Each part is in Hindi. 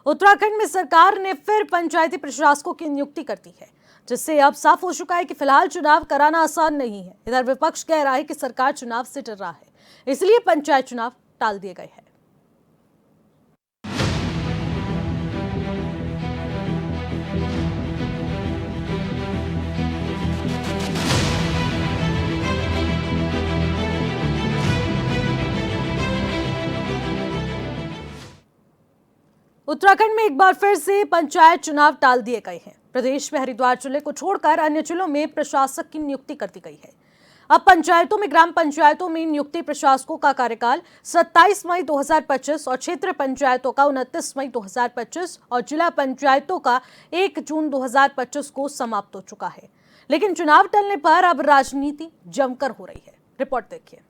उत्तराखंड में सरकार ने फिर पंचायती प्रशासकों की नियुक्ति कर दी है, जिससे अब साफ हो चुका है कि फिलहाल चुनाव कराना आसान नहीं है। इधर विपक्ष कह रहा है कि सरकार चुनाव से डर रहा है, इसलिए पंचायत चुनाव टाल दिए गए हैं। उत्तराखंड में एक बार फिर से पंचायत चुनाव टाल दिए गए हैं। प्रदेश में हरिद्वार जिले को छोड़कर अन्य जिलों में प्रशासक की नियुक्ति कर दी गई है। अब पंचायतों में ग्राम पंचायतों में नियुक्ति प्रशासकों का कार्यकाल 27 मई 2025 और क्षेत्र पंचायतों का 29 मई 2025 और जिला पंचायतों का 1 जून 2025 को समाप्त हो चुका है। लेकिन चुनाव टलने पर अब राजनीति जमकर हो रही है। रिपोर्ट देखिए।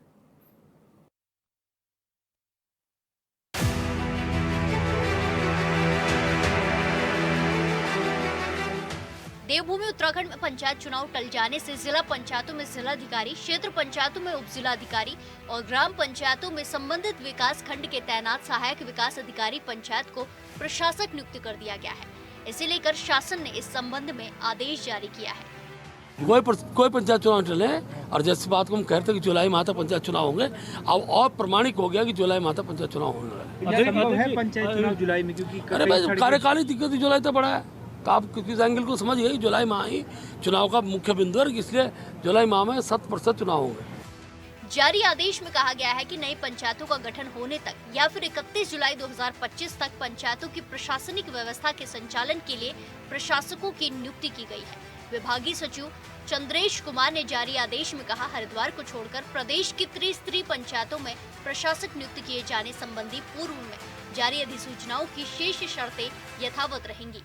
देवभूमि उत्तराखंड में पंचायत चुनाव टल जाने से जिला पंचायतों में जिलाधिकारी, क्षेत्र पंचायतों में उप जिलाधिकारी और ग्राम पंचायतों में संबंधित विकास खंड के तैनात सहायक विकास अधिकारी पंचायत को प्रशासक नियुक्त कर दिया गया है। इसे लेकर शासन ने इस संबंध में आदेश जारी किया है। कोई पंचायत चुनाव टले और जैसी बात को हम कहते कि जुलाई माह तक पंचायत चुनाव होंगे, अब और प्रमाणिक हो गया कि जुलाई माह तक पंचायत चुनाव होने लगा है। पंचायत चुनाव जुलाई में, क्योंकि अरे भाई कार्यकाल ही दिक्कत जुलाई तक बड़ा है, तो आप किस एंगल को समझ गए। जुलाई माह ही चुनाव का मुख्य बिंदु है, इसलिए जुलाई माह में 100% चुनाव होंगे। जारी आदेश में कहा गया है कि नई पंचायतों का गठन होने तक या फिर 31 जुलाई 2025 तक पंचायतों की प्रशासनिक व्यवस्था के संचालन के लिए प्रशासकों की नियुक्ति की गई है। विभागीय सचिव चंद्रेश कुमार ने जारी आदेश में कहा, हरिद्वार को छोड़कर प्रदेश की त्रिस्तरीय पंचायतों में प्रशासक नियुक्त किए जाने संबंधी पूर्व में जारी अधिसूचनाओं की शेष शर्तें यथावत रहेंगी।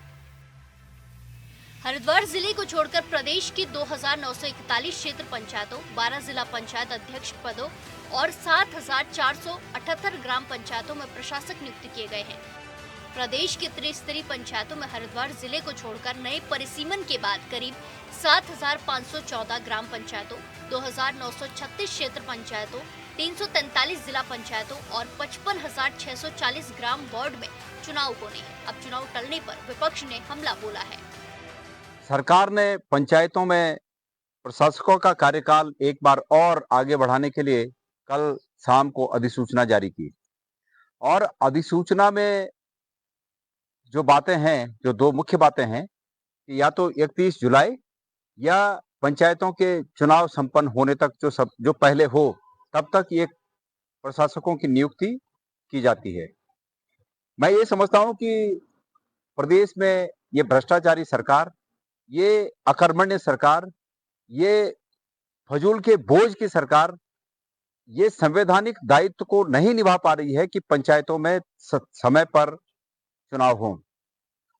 हरिद्वार जिले को छोड़कर प्रदेश की 2941 क्षेत्र पंचायतों, 12 जिला पंचायत अध्यक्ष पदों और 7478 ग्राम पंचायतों में प्रशासक नियुक्त किए गए हैं। प्रदेश की त्रिस्तरीय पंचायतों में हरिद्वार जिले को छोड़कर नए परिसीमन के बाद करीब 7514 ग्राम पंचायतों, 2936 क्षेत्र पंचायतों, 343 जिला पंचायतों और 55,640 ग्राम वार्ड में चुनाव होने हैं। अब चुनाव टलने पर विपक्ष ने हमला बोला है। सरकार ने पंचायतों में प्रशासकों का कार्यकाल एक बार और आगे बढ़ाने के लिए कल शाम को अधिसूचना जारी की और अधिसूचना में जो बातें हैं, जो दो मुख्य बातें हैं कि या तो 31 जुलाई या पंचायतों के चुनाव संपन्न होने तक जो पहले हो तब तक ये प्रशासकों की नियुक्ति की जाती है। मैं ये समझता हूं कि प्रदेश में ये भ्रष्टाचारी सरकार, ये अकर्मण्य सरकार, ये फजूल के बोझ की सरकार ये संवैधानिक दायित्व को नहीं निभा पा रही है कि पंचायतों में समय पर चुनाव हो,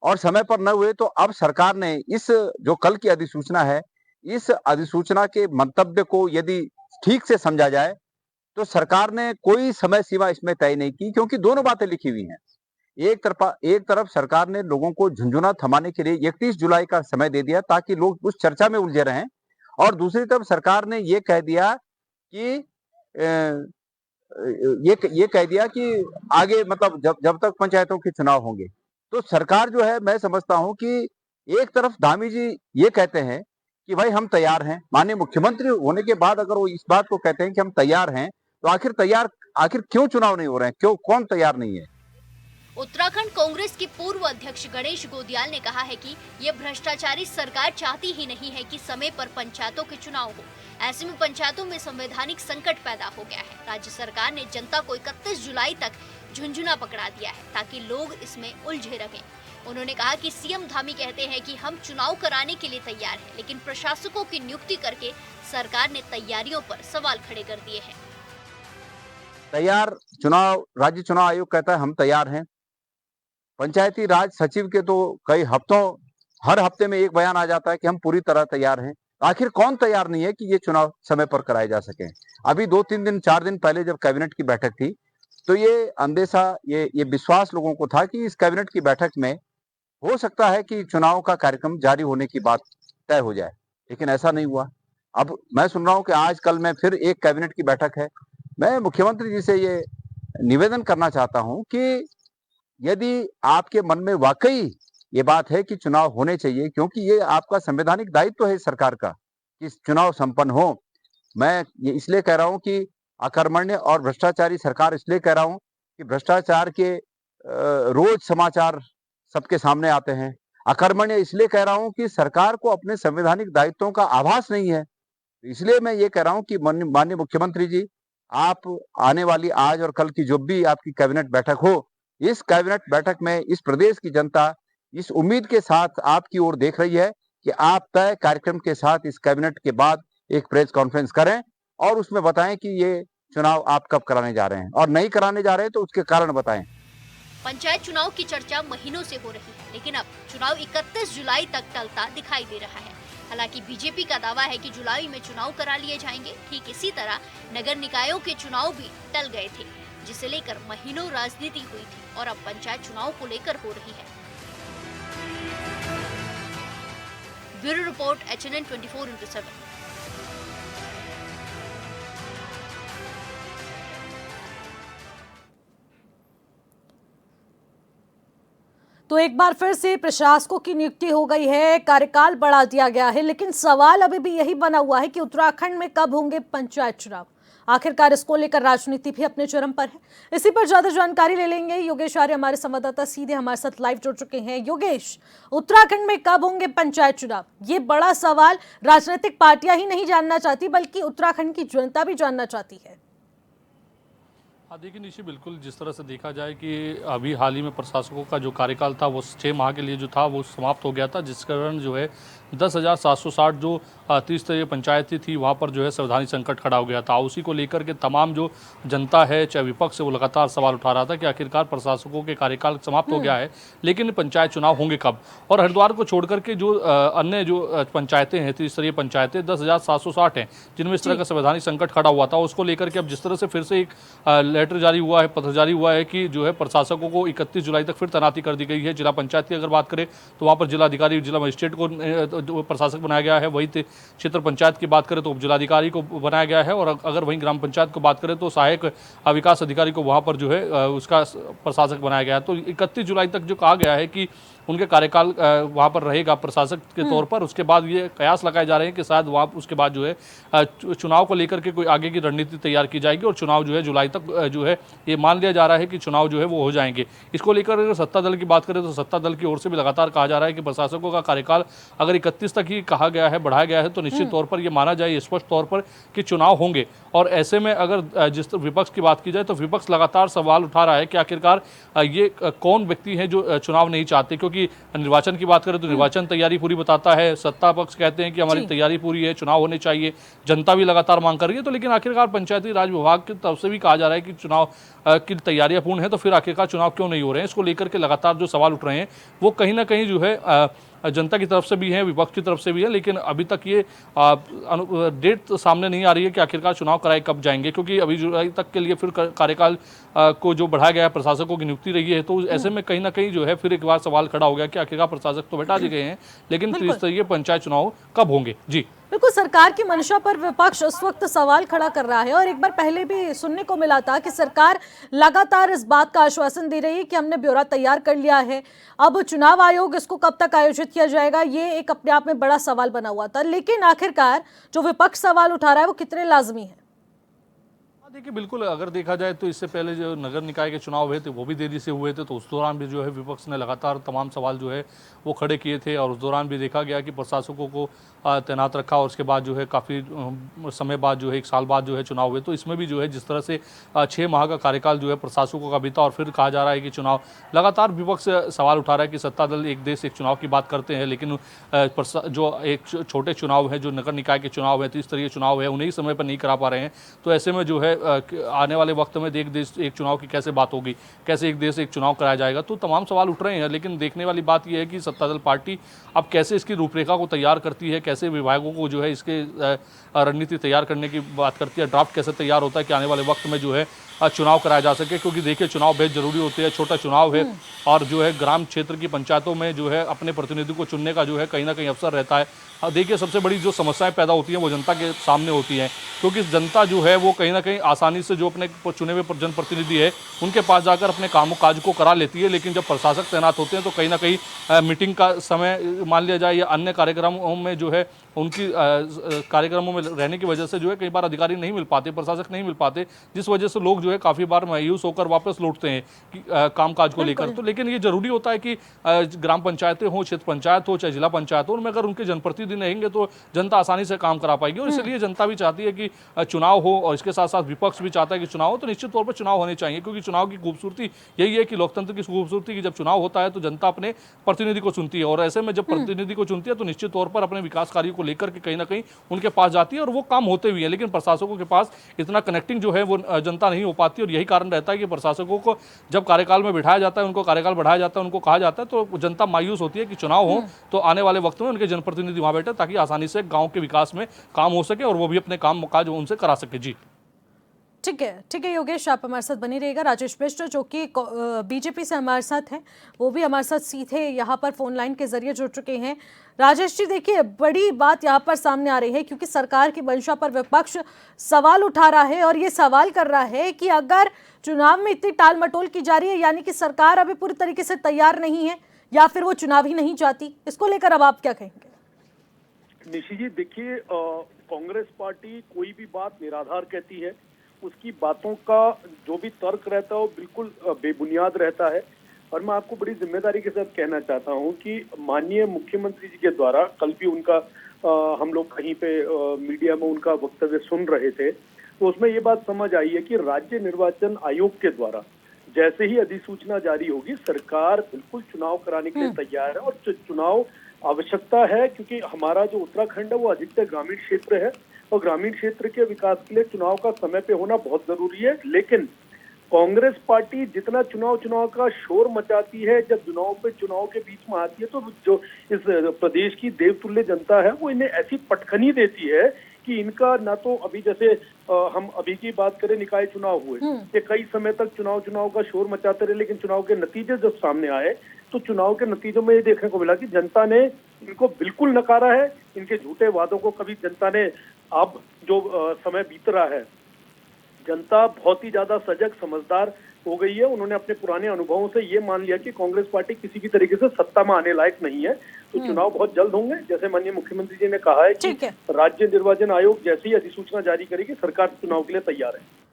और समय पर न हुए तो अब सरकार ने इस जो कल की अधिसूचना है, इस अधिसूचना के मंतव्य को यदि ठीक से समझा जाए तो सरकार ने कोई समय सीमा इसमें तय नहीं की, क्योंकि दोनों बातें लिखी हुई हैं। एक तरफ सरकार ने लोगों को झुंझुना थमाने के लिए 31 जुलाई का समय दे दिया ताकि लोग उस चर्चा में उलझे रहें, और दूसरी तरफ सरकार ने ये कह दिया कि आगे मतलब जब तक पंचायतों के चुनाव होंगे। तो सरकार जो है, मैं समझता हूं कि एक तरफ धामी जी ये कहते हैं कि भाई हम तैयार हैं, माननीय मुख्यमंत्री होने के बाद अगर वो इस बात को कहते हैं कि हम तैयार हैं, तो आखिर क्यों चुनाव नहीं हो रहे हैं, क्यों, कौन तैयार नहीं है? उत्तराखंड कांग्रेस के पूर्व अध्यक्ष गणेश गोदियाल ने कहा है कि ये भ्रष्टाचारी सरकार चाहती ही नहीं है कि समय पर पंचायतों के चुनाव हो। ऐसे में पंचायतों में संवैधानिक संकट पैदा हो गया है। राज्य सरकार ने जनता को 31 जुलाई तक झुंझुना पकड़ा दिया है ताकि लोग इसमें उलझे रहें। उन्होंने कहा कि सीएम धामी कहते हैं कि हम चुनाव कराने के लिए तैयार हैं, लेकिन प्रशासकों की नियुक्ति करके सरकार ने तैयारियों पर सवाल खड़े कर दिए हैं। तैयार राज्य चुनाव आयोग कहता है हम तैयार हैं। पंचायती राज सचिव के तो हर हफ्ते में एक बयान आ जाता है कि हम पूरी तरह तैयार हैं। आखिर कौन तैयार नहीं है कि ये चुनाव समय पर कराए जा सके? अभी 4 दिन पहले जब कैबिनेट की बैठक थी तो ये अंदेशा, ये विश्वास लोगों को था कि इस कैबिनेट की बैठक में हो सकता है कि चुनाव का कार्यक्रम जारी होने की बात तय हो जाए, लेकिन ऐसा नहीं हुआ। अब मैं सुन रहा हूं कि आज कल में फिर एक कैबिनेट की बैठक है। मैं मुख्यमंत्री जी से ये निवेदन करना चाहता हूं कि यदि आपके मन में वाकई ये बात है कि चुनाव होने चाहिए, क्योंकि ये आपका संवैधानिक दायित्व है सरकार का कि चुनाव संपन्न हो। मैं ये इसलिए कह रहा हूं कि अकर्मण्य और भ्रष्टाचारी सरकार इसलिए कह रहा हूं कि भ्रष्टाचार के रोज समाचार सबके सामने आते हैं। अकर्मण्य इसलिए कह रहा हूं कि सरकार को अपने संवैधानिक दायित्वों का आभास नहीं है। इसलिए मैं ये कह रहा हूं कि माननीय मुख्यमंत्री जी, आप आने वाली आज और कल की जो भी आपकी कैबिनेट बैठक हो, इस कैबिनेट बैठक में इस प्रदेश की जनता इस उम्मीद के साथ आपकी ओर देख रही है कि आप तय कार्यक्रम के साथ इस कैबिनेट के बाद एक प्रेस कॉन्फ्रेंस करें और उसमें बताएं कि ये चुनाव आप कब कराने जा रहे हैं, और नहीं कराने जा रहे हैं तो उसके कारण बताएं। पंचायत चुनाव की चर्चा महीनों से हो रही है, लेकिन अब चुनाव 31 जुलाई तक टलता दिखाई दे रहा है। हालांकि बीजेपी का दावा है कि जुलाई में चुनाव करा लिए जाएंगे। ठीक इसी तरह नगर निकायों के चुनाव भी टल गए थे, जिसे लेकर महीनों राजनीति हुई थी और अब पंचायत चुनाव को लेकर हो रही है। Bureau report HNN 24/7। तो एक बार फिर से प्रशासकों की नियुक्ति हो गई है, कार्यकाल बढ़ा दिया गया है, लेकिन सवाल अभी भी यही बना हुआ है कि उत्तराखंड में कब होंगे पंचायत चुनाव। आखिरकार इसको लेकर राजनीति भी अपने चरम पर है। इसी पर ज्यादा जानकारी ले लेंगे। योगेश आर्य हमारे संवाददाता सीधे हमारे साथ लाइव जुड़ चुके हैं। योगेश, उत्तराखंड में कब होंगे पंचायत चुनाव, ये बड़ा सवाल राजनीतिक पार्टियां ही नहीं जानना चाहती, बल्कि उत्तराखंड की जनता भी जानना चाहती है। हाँ देखिए निश्चित, बिल्कुल जिस तरह से देखा जाए कि अभी हाल ही में प्रशासकों का जो कार्यकाल था वो 6 माह के लिए जो था वो समाप्त हो गया था, जिस कारण जो है 10,760 जो त्रिस्तरीय पंचायतें थी वहाँ पर जो है संवैधानिक संकट खड़ा हो गया था। उसी को लेकर के तमाम जो जनता है चाहे विपक्ष है वो लगातार सवाल उठा रहा था कि आखिरकार प्रशासकों के कार्यकाल समाप्त हो गया है, लेकिन पंचायत चुनाव होंगे कब। और हरिद्वार को छोड़ करके जो अन्य जो पंचायतें हैं, त्रिस्तरीय पंचायतें 10,760 हैं जिनमें इस तरह का संवैधानिक संकट खड़ा हुआ था। उसको लेकर के अब जिस तरह से फिर से एक लेटर जारी हुआ है, पत्र जारी हुआ है कि जो है प्रशासकों को 31 जुलाई तक फिर तैनाती कर दी गई है। जिला पंचायत की अगर बात करें तो वहाँ पर जिलाधिकारी, जिला मजिस्ट्रेट को जो प्रशासक बनाया गया है। वही क्षेत्र पंचायत की बात करें तो जिलाधिकारी को बनाया गया है, और अगर वहीं ग्राम पंचायत को बात करें तो सहायक विकास अधिकारी को वहाँ पर जो है उसका प्रशासक बनाया गया है। तो 31 जुलाई तक जो कहा गया है कि उनके कार्यकाल वहाँ पर रहेगा प्रशासक के तौर पर। उसके बाद ये कयास लगाए जा रहे हैं कि शायद वहाँ उसके बाद जो है चुनाव को लेकर के कोई आगे की रणनीति तैयार की जाएगी और चुनाव जो है जुलाई तक जो है ये मान लिया जा रहा है कि चुनाव जो है वो हो जाएंगे। इसको लेकर अगर सत्ता दल की बात करें तो सत्ता दल की ओर से भी लगातार कहा जा रहा है कि प्रशासकों का कार्यकाल अगर 31 तक ही कहा गया है, बढ़ाया गया है, तो निश्चित तौर पर यह माना जाए स्पष्ट तौर पर कि चुनाव होंगे। और ऐसे में अगर जिस विपक्ष की बात की जाए तो विपक्ष लगातार सवाल उठा रहा है कि आखिरकार ये कौन व्यक्ति है जो चुनाव नहीं चाहते, क्योंकि निर्वाचन की बात करें तो निर्वाचन तैयारी पूरी बताता है, सत्ता पक्ष कहते हैं कि हमारी तैयारी पूरी है, चुनाव होने चाहिए, जनता भी लगातार मांग कर रही है। तो लेकिन आखिरकार पंचायती राज विभाग की तरफ से भी कहा जा रहा है कि चुनाव की तैयारियां पूर्ण है, तो फिर आखिरकार चुनाव क्यों नहीं हो रहे हैं। इसको लेकर के लगातार जो सवाल उठ रहे हैं वो कहीं ना कहीं जो है जनता की तरफ से भी है, विपक्ष की तरफ से भी है, लेकिन अभी तक ये डेट सामने नहीं आ रही है कि आखिरकार चुनाव कराए कब जाएंगे, क्योंकि अभी जुलाई तक के लिए फिर कार्यकाल को जो बढ़ाया गया है, प्रशासकों की नियुक्ति रही है। तो ऐसे में कहीं ना कहीं जो है फिर एक बार सवाल खड़ा हो गया कि आखिरकार प्रशासक तो बैठा दिए गए हैं, लेकिन त्रिस्तरीय पंचायत चुनाव कब होंगे। जी बिल्कुल, सरकार की मंशा पर विपक्ष उस वक्त सवाल खड़ा कर रहा है, और एक बार पहले भी सुनने को मिला था कि सरकार लगातार इस बात का आश्वासन दे रही है कि हमने ब्यौरा तैयार कर लिया है। अब चुनाव आयोग इसको कब तक आयोजित किया जाएगा, ये एक अपने आप में बड़ा सवाल बना हुआ था, लेकिन आखिरकार जो विपक्ष सवाल उठा रहा है वो कितने लाजमी है। देखिए बिल्कुल, अगर देखा जाए तो इससे पहले जो नगर निकाय के चुनाव हुए थे वो भी देरी से हुए थे, तो उस दौरान भी जो है विपक्ष ने लगातार तमाम सवाल जो है वो खड़े किए थे, और उस दौरान भी देखा गया कि प्रशासकों को तैनात रखा, और उसके बाद जो है काफ़ी समय बाद जो है 1 साल बाद जो है चुनाव हुए। तो इसमें भी जो है जिस तरह से 6 माह का कार्यकाल जो है प्रशासकों का बीता, और फिर कहा जा रहा है कि चुनाव, लगातार विपक्ष सवाल उठा रहा है कि सत्ता दल एक देश एक चुनाव की बात करते हैं, लेकिन जो एक छोटे चुनाव है, जो नगर निकाय के चुनाव है, त्रिस्तरीय चुनाव है, उन्हें समय पर नहीं करा पा रहे हैं। तो ऐसे में जो है आने वाले वक्त में एक देश एक चुनाव की कैसे बात होगी, कैसे एक देश एक चुनाव कराया जाएगा, तो तमाम सवाल उठ रहे हैं। लेकिन देखने वाली बात यह है कि सत्ता दल पार्टी अब कैसे इसकी रूपरेखा को तैयार करती है, कैसे विभागों को जो है इसके रणनीति तैयार करने की बात करती है, ड्राफ्ट कैसे तैयार होता है कि आने वाले वक्त में जो है चुनाव कराया जा सके, क्योंकि देखिए चुनाव बेहद जरूरी होते हैं, छोटा चुनाव है और जो है ग्राम क्षेत्र की पंचायतों में जो है अपने प्रतिनिधि को चुनने का जो है कहीं ना कहीं अवसर रहता है। देखिए सबसे बड़ी जो समस्याएं पैदा होती हैं वो जनता के सामने होती हैं, क्योंकि जनता जो है वो कहीं ना कहीं आसानी से जो अपने चुने हुए जनप्रतिनिधि है उनके पास जाकर अपने कामों काज को करा लेती है, लेकिन जब प्रशासक तैनात होते हैं तो कहीं ना कहीं मीटिंग का समय मान लिया जाए या अन्य कार्यक्रमों में जो है उनकी कार्यक्रमों में रहने की वजह से जो है कई बार अधिकारी नहीं मिल पाते, प्रशासक नहीं मिल पाते, जिस वजह से लोग जो है काफ़ी बार मायूस होकर वापस लौटते हैं कि कामकाज को लेकर। तो लेकिन ये जरूरी होता है कि ग्राम पंचायतें हो, क्षेत्र पंचायत हो, चाहे जिला पंचायत हो, उनमें अगर उनके जनप्रतिनिधि रहेंगे तो जनता आसानी से काम करा पाएगी। और इसलिए जनता भी चाहती है कि चुनाव हो और इसके साथ साथ विपक्ष भी चाहता है कि चुनाव हो, तो निश्चित तौर पर चुनाव होने चाहिए, क्योंकि चुनाव की खूबसूरती यही है कि लोकतंत्र की खूबसूरती कि जब चुनाव होता है तो जनता अपने प्रतिनिधि को चुनती है, और ऐसे में जब प्रतिनिधि को चुनती है तो निश्चित तौर पर अपने विकास कार्यों को लेकर के कहीं ना कहीं उनके पास जाती है और वो काम होते भी है। लेकिन प्रशासकों के पास इतना कनेक्टिंग जो है वो जनता नहीं हो पाती, और यही कारण रहता है कि प्रशासकों को जब कार्यकाल में बिठाया जाता है, उनको कार्यकाल बढ़ाया जाता है, उनको कहा जाता है, तो जनता मायूस होती है कि चुनाव हो तो आने वाले वक्त में उनके जनप्रतिनिधि वहां बैठे ताकि आसानी से गांव के विकास में काम हो सके और वो भी अपने काम काज उनसे करा सके। जी ठीक है योगेश, आप हमारे साथ बने रहेगा। राजेश मिश्र जो कि बीजेपी से हमारे साथ हैं, वो भी हमारे साथ सीधे यहाँ पर फोन लाइन के जरिए जुड़ चुके हैं। राजेश जी, देखिए बड़ी बात यहाँ पर सामने आ रही है, क्योंकि सरकार की मंशा पर विपक्ष सवाल उठा रहा है और ये सवाल कर रहा है कि अगर चुनाव में इतनी टाल मटोल की जा रही है, यानी कि सरकार अभी पूरी तरीके से तैयार नहीं है या फिर वो चुनाव ही नहीं चाहती। इसको लेकर अब आप क्या कहेंगे? निशी जी, देखिए कांग्रेस पार्टी कोई भी बात निराधार कहती है, उसकी बातों का जो भी तर्क रहता है वो बिल्कुल बेबुनियाद रहता है। और मैं आपको बड़ी जिम्मेदारी के साथ कहना चाहता हूं कि माननीय मुख्यमंत्री जी के द्वारा कल भी उनका हम लोग कहीं पे मीडिया में उनका वक्तव्य सुन रहे थे, तो उसमें ये बात समझ आई है कि राज्य निर्वाचन आयोग के द्वारा जैसे ही अधिसूचना जारी होगी, सरकार बिल्कुल चुनाव कराने के लिए तैयार है। और चुनाव आवश्यकता है, क्योंकि हमारा जो उत्तराखंड है वो अधिकतर ग्रामीण क्षेत्र है और ग्रामीण क्षेत्र के विकास के लिए चुनाव का समय पे होना बहुत जरूरी है। लेकिन कांग्रेस पार्टी जितना चुनाव का शोर मचाती है, जब चुनाव के बीच में आती है, तो जो इस प्रदेश की देवतुल्य जनता है वो इन्हें ऐसी पटखनी देती है कि इनका ना तो अभी जैसे हम अभी की बात करें, निकाय चुनाव हुए, ये कई समय तक चुनाव का शोर मचाते रहे, लेकिन चुनाव के नतीजे जब सामने आए तो चुनाव के नतीजों में ये देखने को मिला कि जनता ने इनको बिल्कुल नकारा है। इनके झूठे वादों को कभी जनता ने, अब जो समय बीत रहा है, जनता बहुत ही ज्यादा सजग समझदार हो गई है। उन्होंने अपने पुराने अनुभवों से ये मान लिया कि कांग्रेस पार्टी किसी भी तरीके से सत्ता में आने लायक नहीं है। तो चुनाव बहुत जल्द होंगे, जैसे माननीय मुख्यमंत्री जी ने कहा है कि राज्य निर्वाचन आयोग जैसे ही अधिसूचना जारी करेगी, सरकार चुनाव के लिए तैयार है।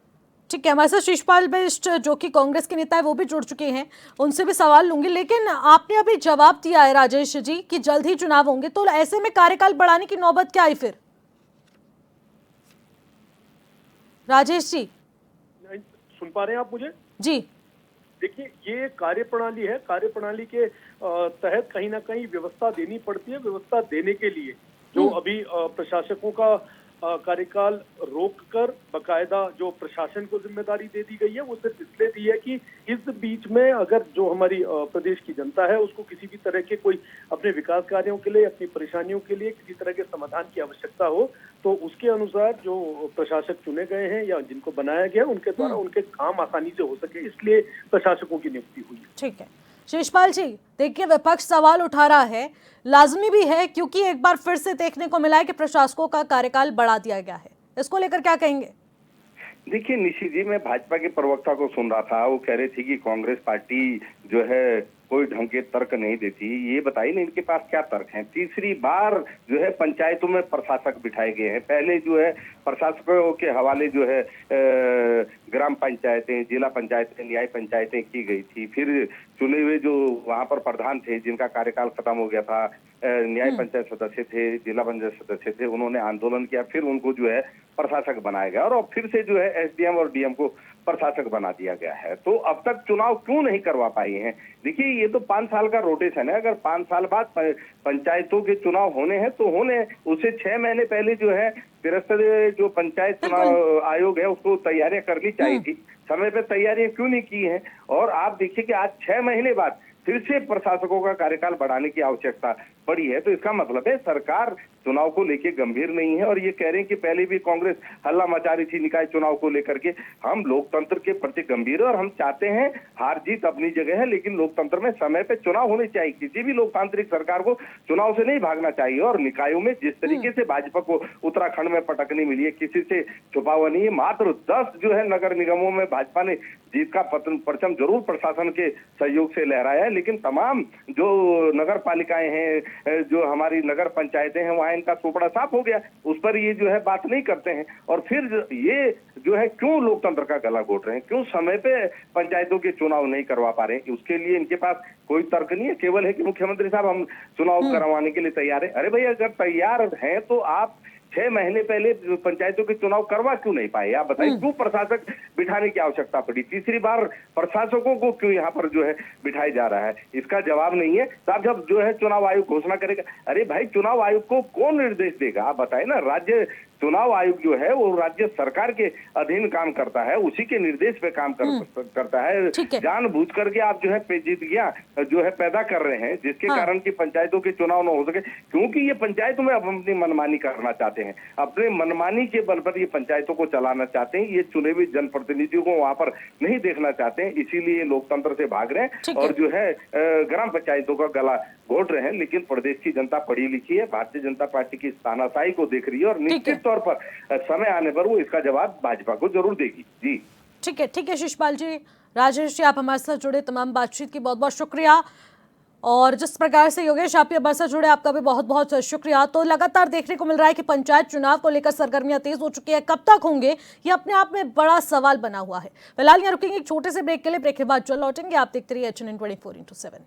ठीक है, हमारे साथ शिषपाल बिष्ट जो कि कांग्रेस के नेता है वो भी जुड़ चुके हैं, उनसे भी सवाल लूंगी। लेकिन आपने अभी जवाब दिया है राजेश जी कि जल्द ही चुनाव होंगे, तो ऐसे में कार्यकाल बढ़ाने की नौबत क्या आई फिर? राजेश जी सुन पा रहे हैं आप मुझे? जी देखिए, ये कार्यप्रणाली है, कार्यप्रणाली के तहत कहीं ना कहीं व्यवस्था देनी पड़ती है। व्यवस्था देने के लिए जो अभी प्रशासकों का कार्यकाल रोककर बकायदा जो प्रशासन को जिम्मेदारी दे दी गई है, वो सिर्फ इसलिए दी है कि इस बीच में अगर जो हमारी प्रदेश की जनता है उसको किसी भी तरह के कोई अपने विकास कार्यों के लिए, अपनी परेशानियों के लिए किसी तरह के समाधान की आवश्यकता हो, तो उसके अनुसार जो प्रशासक चुने गए हैं या जिनको बनाया गया उनके द्वारा उनके काम आसानी से हो सके, इसलिए प्रशासकों की नियुक्ति हुई है। ठीक है शिषपाल जी, देखिए विपक्ष सवाल उठा रहा है, लाजमी भी है, क्योंकि एक बार फिर से देखने को मिला है कि प्रशासकों का कार्यकाल बढ़ा दिया गया है। इसको लेकर क्या कहेंगे? देखिए निशी जी, मैं भाजपा के प्रवक्ता को सुन रहा था, वो कह रहे थे कि कांग्रेस पार्टी जो है कोई ढंग के तर्क नहीं देती। ये बताइए ना, इनके पास क्या तर्क हैं? तीसरी बार जो है पंचायतों में प्रशासक बिठाए गए हैं। पहले जो है प्रशासकों के हवाले जो है ग्राम पंचायतें, जिला पंचायतें, न्याय पंचायतें की गई थी। फिर चुने हुए जो वहां पर प्रधान थे, जिनका कार्यकाल खत्म हो गया था, न्याय पंचायत सदस्य थे, जिला पंचायत सदस्य थे, उन्होंने आंदोलन किया, फिर उनको जो है प्रशासक बनाया गया और अब फिर से जो है एसडीएम और डीएम को प्रशासक बना दिया गया है। तो अब तक चुनाव क्यों नहीं करवा पाए हैं? देखिए, ये तो 5 साल का रोटेशन है। अगर 5 साल बाद पंचायतों के चुनाव होने हैं तो होने, उसे 6 महीने पहले जो है जो पंचायत चुनाव आयोग है उसको तैयारियां करनी चाहिए थी। समय पे तैयारियां क्यों नहीं की हैं? और आप देखिए कि आज 6 महीने बाद फिर से प्रशासकों का कार्यकाल बढ़ाने की आवश्यकता पड़ी है। तो इसका मतलब है सरकार चुनाव को लेके गंभीर नहीं है और ये कह रहे हैं कि पहले भी कांग्रेस हल्ला मचा रही थी निकाय चुनाव को लेकर के। हम लोकतंत्र के प्रति गंभीर है और हम चाहते हैं हार जीत अपनी जगह है, लेकिन लोकतंत्र में समय पे चुनाव होने चाहिए। किसी भी लोकतांत्रिक सरकार को चुनाव से नहीं भागना चाहिए और निकायों में जिस तरीके से भाजपा को उत्तराखंड में पटकनी मिली है, किसी से छुपा हुआ नहीं है। मात्र 10 जो है नगर निगमों में भाजपा ने जीत का परचम जरूर प्रशासन के सहयोग से लहराया है, लेकिन तमाम जो नगर पालिकाएं हैं, जो हमारी नगर पंचायतें हैं, वहां इनका सोपड़ा साफ हो गया। उस पर ये जो है बात नहीं करते हैं और फिर ये जो है क्यों लोकतंत्र का गला घोट रहे हैं, क्यों समय पे पंचायतों के चुनाव नहीं करवा पा रहे हैं। उसके लिए इनके पास कोई तर्क नहीं है, केवल है कि मुख्यमंत्री साहब हम चुनाव करवाने के लिए तैयार है। अरे भैया अगर तैयार हैं तो आप 6 महीने पहले पंचायतों के चुनाव करवा क्यों नहीं पाए? आप बताइए क्यों प्रशासक बिठाने की आवश्यकता पड़ी? तीसरी बार प्रशासकों को क्यों यहाँ पर जो है बिठाया जा रहा है? इसका जवाब नहीं है। साहब जब जो है चुनाव आयोग घोषणा करेगा, अरे भाई चुनाव आयोग को कौन निर्देश देगा? आप बताए ना, राज्य चुनाव आयोग जो है वो राज्य सरकार के अधीन काम करता है, उसी के निर्देश पे काम करता है। जानबूझ करके आप जो है पेचीदगियां जो है पैदा कर रहे हैं, जिसके कारण की पंचायतों के चुनाव न हो सके, क्योंकि ये पंचायतों में अब अपनी मनमानी करना चाहते हैं। अपने मनमानी के बल पर ये पंचायतों को चलाना चाहते हैं। ये चुने हुए जनप्रतिनिधियों को वहां पर नहीं देखना चाहते हैं, इसीलिए लोकतंत्र से भाग रहे हैं और जो है ग्राम पंचायतों का गला घोट रहे हैं। लेकिन प्रदेश की जनता पढ़ी लिखी है, भारतीय जनता पार्टी की तानाशाही को देख रही है और निश्चित तौर पर समय आने पर वो इसका जवाब भाजपा को जरूर देगी। जी ठीक है शिषपाल जी, राजेश जी, आप हमारे साथ जुड़े, तमाम बातचीत की बहुत बहुत शुक्रिया। और जिस प्रकार से योगेश आप हमारे साथ जुड़े, आपका भी बहुत बहुत शुक्रिया। तो लगातार देखने को मिल रहा है कि पंचायत चुनाव को लेकर सरगर्मियां तेज हो चुकी है, कब तक होंगे ये अपने आप में बड़ा सवाल बना हुआ है। फिलहाल यहाँ रुकेंगे एक छोटे से ब्रेक के लिए, ब्रेक के बाद लौटेंगे। आप देखते रहिए HNN 24/7।